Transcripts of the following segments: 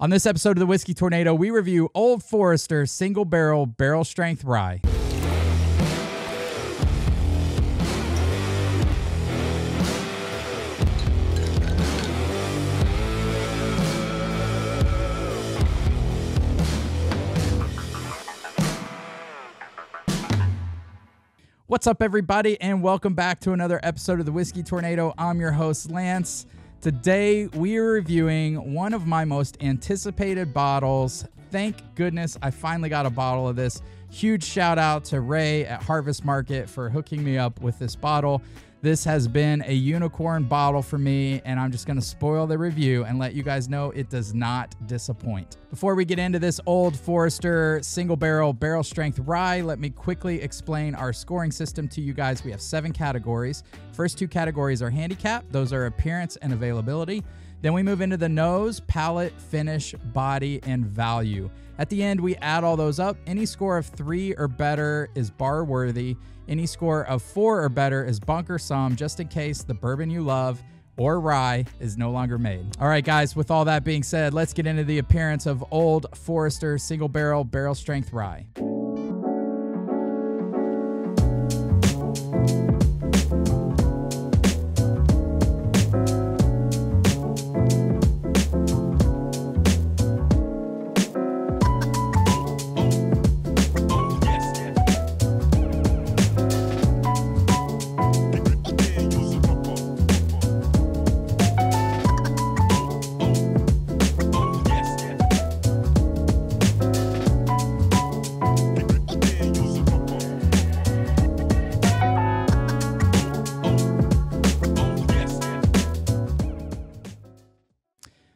On this episode of the Whiskey Tornado, we review Old Forester Single Barrel Barrel Strength Rye. What's up, everybody, and welcome back to another episode of the Whiskey Tornado. I'm your host, Lance. Today, we are reviewing one of my most anticipated bottles. Thank goodness I finally got a bottle of this. Huge shout out to Ray at Harvest Market for hooking me up with this bottle. This has been a unicorn bottle for me, and I'm just going to spoil the review and let you guys know it does not disappoint. Before we get into this Old Forester Single Barrel Barrel Strength Rye, let me quickly explain our scoring system to you guys. We have 7 categories. First 2 categories are handicap. Those are appearance and availability. Then we move into the nose, palate, finish, body, and value. At the end, we add all those up. Any score of 3 or better is bar worthy. Any score of 4 or better is bunker some, just in case the bourbon you love or rye is no longer made. All right, guys, with all that being said, let's get into the appearance of Old Forester Single Barrel Barrel Strength Rye.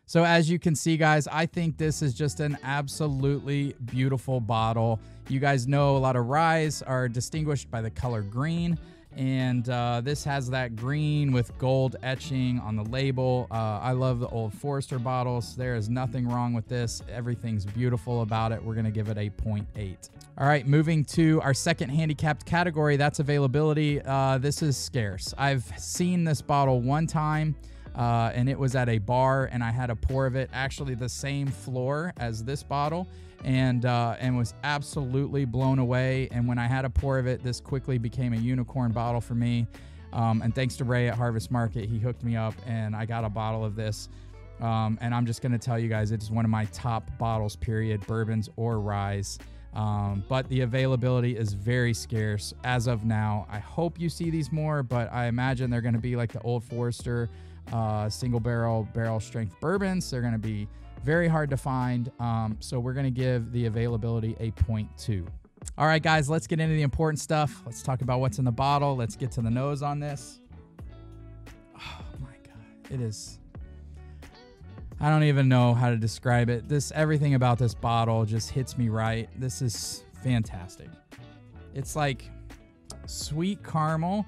So as you can see, guys, I think this is just an absolutely beautiful bottle. You guys know a lot of ryes are distinguished by the color green, and this has that green with gold etching on the label. I love the Old Forester bottles. There is nothing wrong with this. Everything's beautiful about it. We're going to give it a 0.8. All right, moving to our second handicapped category, that's availability. This is scarce. I've seen this bottle one time. And it was at a bar, and I had a pour of it, actually the same floor as this bottle, and was absolutely blown away. And when I had a pour of it, this quickly became a unicorn bottle for me. And thanks to Ray at Harvest Market, he hooked me up, and I got a bottle of this. And I'm just going to tell you guys, it is one of my top bottles, period, bourbons or ryes. But the availability is very scarce as of now. I hope you see these more, but I imagine they're going to be like the Old Forester single barrel strength bourbons. They're going to be very hard to find. So we're going to give the availability a 0.2. All right, guys, let's get into the important stuff. Let's talk about what's in the bottle. Let's get to the nose on this. Oh my God. It is, I don't even know how to describe it. Everything about this bottle just hits me right. This is fantastic. It's like sweet caramel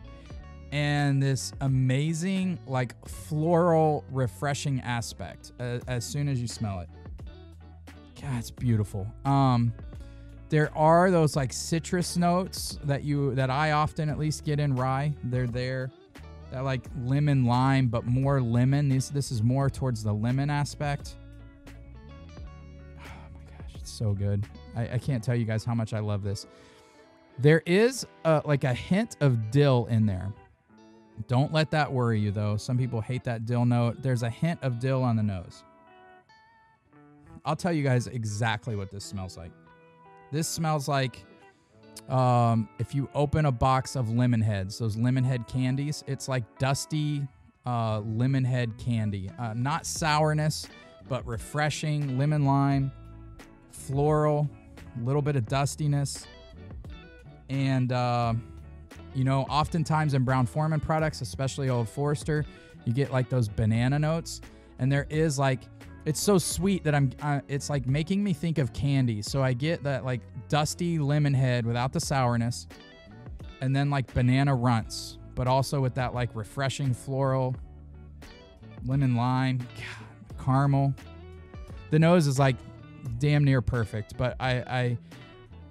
and this amazing, like, floral, refreshing aspect as soon as you smell it. God, it's beautiful. There are those like citrus notes that I often at least get in rye. They're there. That like lemon lime, but more lemon. This is more towards the lemon aspect. Oh my gosh, it's so good. I can't tell you guys how much I love this. There is like a hint of dill in there. Don't let that worry you, though. Some people hate that dill note. There's a hint of dill on the nose. I'll tell you guys exactly what this smells like. This smells like if you open a box of lemon heads, those lemon head candies, it's like dusty lemon head candy. Not sourness, but refreshing, lemon lime, floral, a little bit of dustiness, and you know, oftentimes in Brown-Forman products, especially Old Forester, you get like those banana notes, and there is like, it's so sweet that it's like making me think of candy. So I get that like dusty lemon head without the sourness, and then like banana runts, but also with that like refreshing floral, lemon lime, God, caramel. The nose is like damn near perfect, but I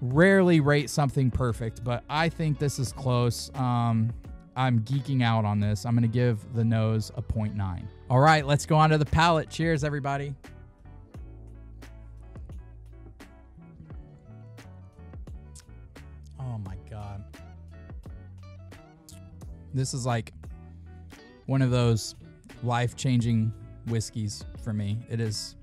rarely rate something perfect, but I think this is close. I'm geeking out on this. I'm going to give the nose a 0.9. All right, let's go on to the palate. Cheers, everybody. God. This is like one of those life-changing whiskeys for me. It is.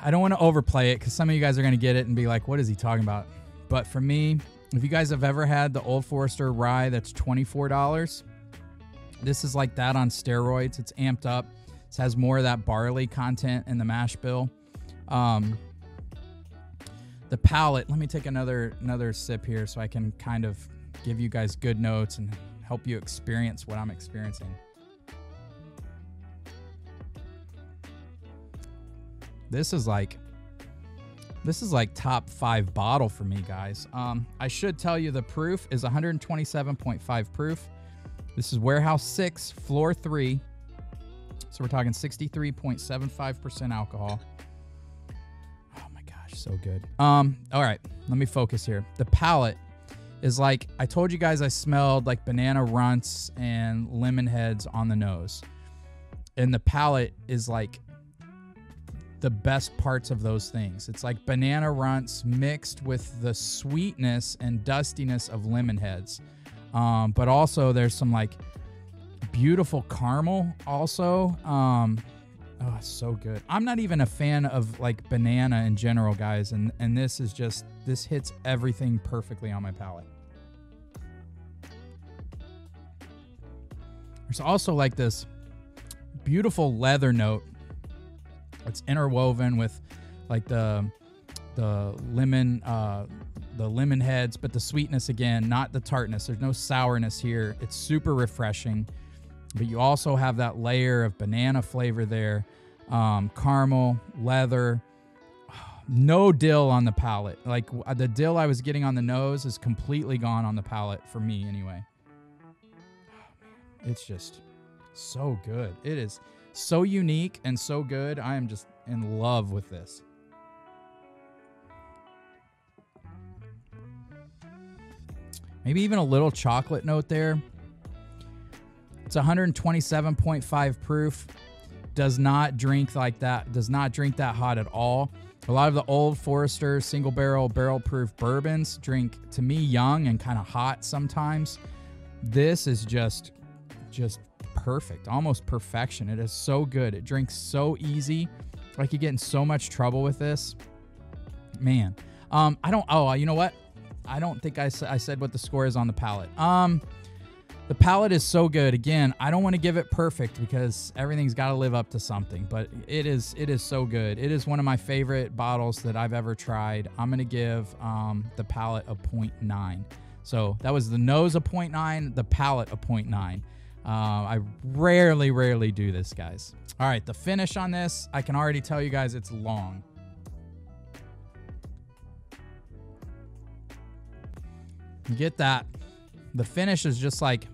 I don't want to overplay it because some of you guys are going to get it and be like, what is he talking about? But for me, if you guys have ever had the Old Forester rye that's $24, this is like that on steroids. It's amped up. It has more of that barley content in the mash bill. The palate, let me take another sip here so I can kind of give you guys good notes and help you experience what I'm experiencing. This is like top 5 bottle for me, guys. I should tell you the proof is 127.5 proof. This is Warehouse 6, Floor 3. So we're talking 63.75% alcohol. Oh my gosh, so good. All right, let me focus here. The palate is like, I told you guys I smelled like banana runts and lemon heads on the nose. And the palate is like the best parts of those things. It's like banana runts mixed with the sweetness and dustiness of lemon heads. But also there's some like beautiful caramel also. Oh, it's so good. I'm not even a fan of like banana in general, guys. And this is just, this hits everything perfectly on my palate. There's also like this beautiful leather note. It's interwoven with like the lemon heads, but the sweetness again, not the tartness. There's no sourness here. It's super refreshing, but you also have that layer of banana flavor there, caramel, leather, no dill on the palate. Like the dill I was getting on the nose is completely gone on the palate for me anyway. It's just so good. It is so unique and so good. I am just in love with this. Maybe even a little chocolate note there. It's 127.5 proof. Does not drink like that. Does not drink that hot at all. A lot of the Old Forester single barrel proof bourbons drink, to me, young and kind of hot sometimes. This is just perfect, almost perfection. It is so good. It drinks so easy. Like you get in so much trouble with this, man. You know what? I don't think I said what the score is on the palate. The palate is so good. Again, I don't want to give it perfect because everything's got to live up to something, but it is so good. It is one of my favorite bottles that I've ever tried. I'm going to give the palate a 0.9. So that was the nose a 0.9, the palate a 0.9. I rarely do this, guys. All right, the finish on this, I can already tell you guys it's long. You get that. The finish is just like,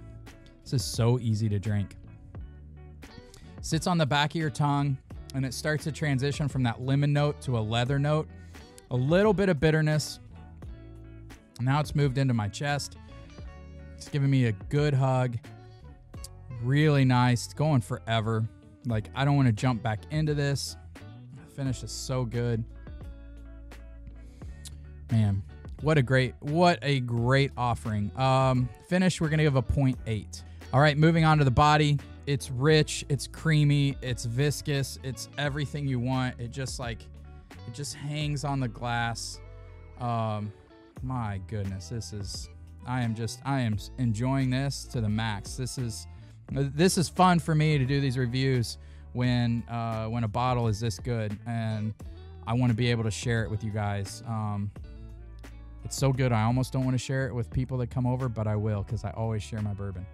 this is so easy to drink. Sits on the back of your tongue, and it starts to transition from that lemon note to a leather note. A little bit of bitterness. Now it's moved into my chest. It's giving me a good hug. Really nice. It's going forever. Like, I don't want to jump back into this. The finish is so good. Man, what a great offering. Finish, we're going to give a 0.8. All right, moving on to the body. It's rich, it's creamy, it's viscous, it's everything you want. It just hangs on the glass. My goodness, I am enjoying this to the max. This is fun for me to do these reviews when a bottle is this good, and I want to be able to share it with you guys. It's so good, I almost don't want to share it with people that come over, but I will, because I always share my bourbon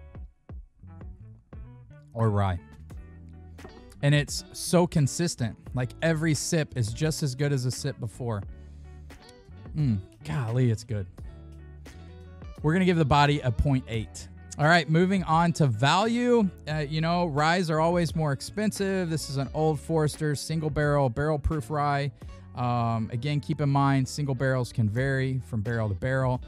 or rye. And it's so consistent. Like, every sip is just as good as a sip before. Golly, it's good. We're going to give the body a 0.8. All right, moving on to value. Ryes are always more expensive. This is an Old Forester single barrel proof rye. Again, keep in mind, single barrels can vary from barrel to barrel.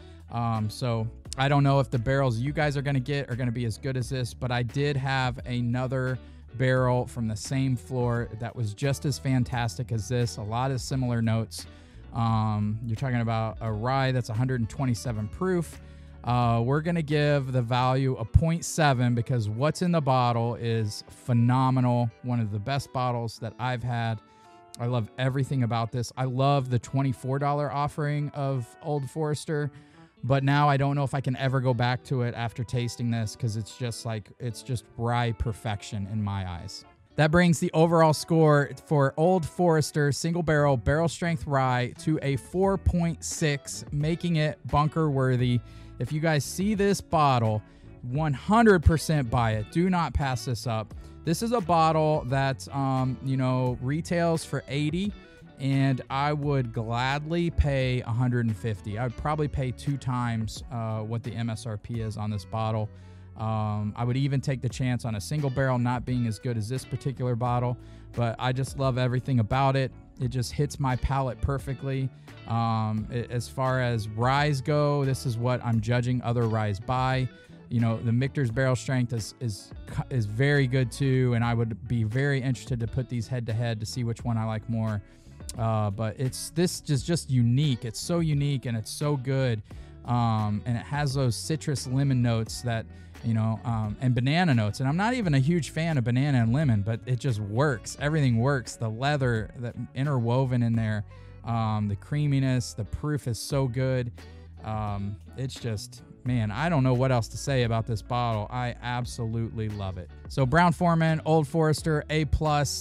So I don't know if the barrels you guys are going to get are going to be as good as this, but I did have another barrel from the same floor that was just as fantastic as this. A lot of similar notes. You're talking about a rye that's 127 proof. We're going to give the value a 0.7 because what's in the bottle is phenomenal. One of the best bottles that I've had. I love everything about this. I love the $24 offering of Old Forester, but now I don't know if I can ever go back to it after tasting this because it's just rye perfection in my eyes. That brings the overall score for Old Forester single barrel strength rye to a 4.6, making it bunker worthy. If you guys see this bottle, 100% buy it. Do not pass this up. This is a bottle that, retails for $80, and I would gladly pay $150. I would probably pay 2 times what the MSRP is on this bottle. I would even take the chance on a single barrel not being as good as this particular bottle, but I just love everything about it. It just hits my palate perfectly. As far as ryes go, this is what I'm judging other ryes by. The Michter's barrel strength is very good too, and I would be very interested to put these head to head to see which one I like more. But this is just unique. It's so unique and it's so good, and it has those citrus lemon notes that and banana notes. And I'm not even a huge fan of banana and lemon, but it just works. Everything works. The leather that interwoven in there, the creaminess, the proof is so good. It's just. Man, I don't know what else to say about this bottle. I absolutely love it. So Brown-Forman, Old Forester, A+.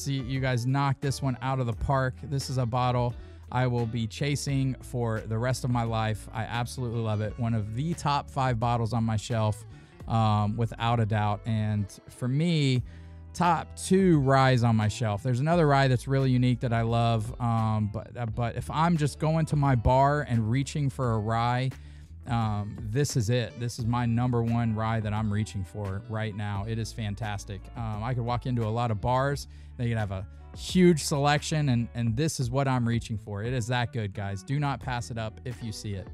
You guys knocked this one out of the park. This is a bottle I will be chasing for the rest of my life. I absolutely love it. One of the top 5 bottles on my shelf, without a doubt. And for me, top 2 ryes on my shelf. There's another rye that's really unique that I love. But if I'm just going to my bar and reaching for a rye, this is it. This is my number 1 rye that I'm reaching for right now. It is fantastic. I could walk into a lot of bars. They could have a huge selection, and this is what I'm reaching for. It is that good, guys. Do not pass it up if you see it.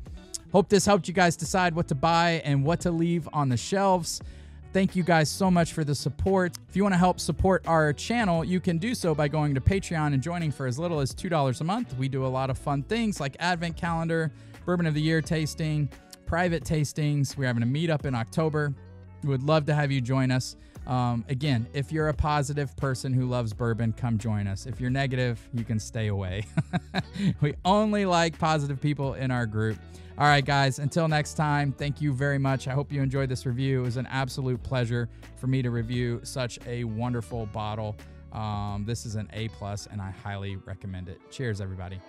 Hope this helped you guys decide what to buy and what to leave on the shelves. Thank you guys so much for the support. If you want to help support our channel, you can do so by going to Patreon and joining for as little as $2 a month. We do a lot of fun things like Advent Calendar, Bourbon of the Year tasting, private tastings. We're having a meetup in October. We would love to have you join us. Again, if you're a positive person who loves bourbon, come join us. If you're negative, you can stay away. We only like positive people in our group. All right, guys, until next time, thank you very much. I hope you enjoyed this review. It was an absolute pleasure for me to review such a wonderful bottle. This is an A+, and I highly recommend it. Cheers, everybody.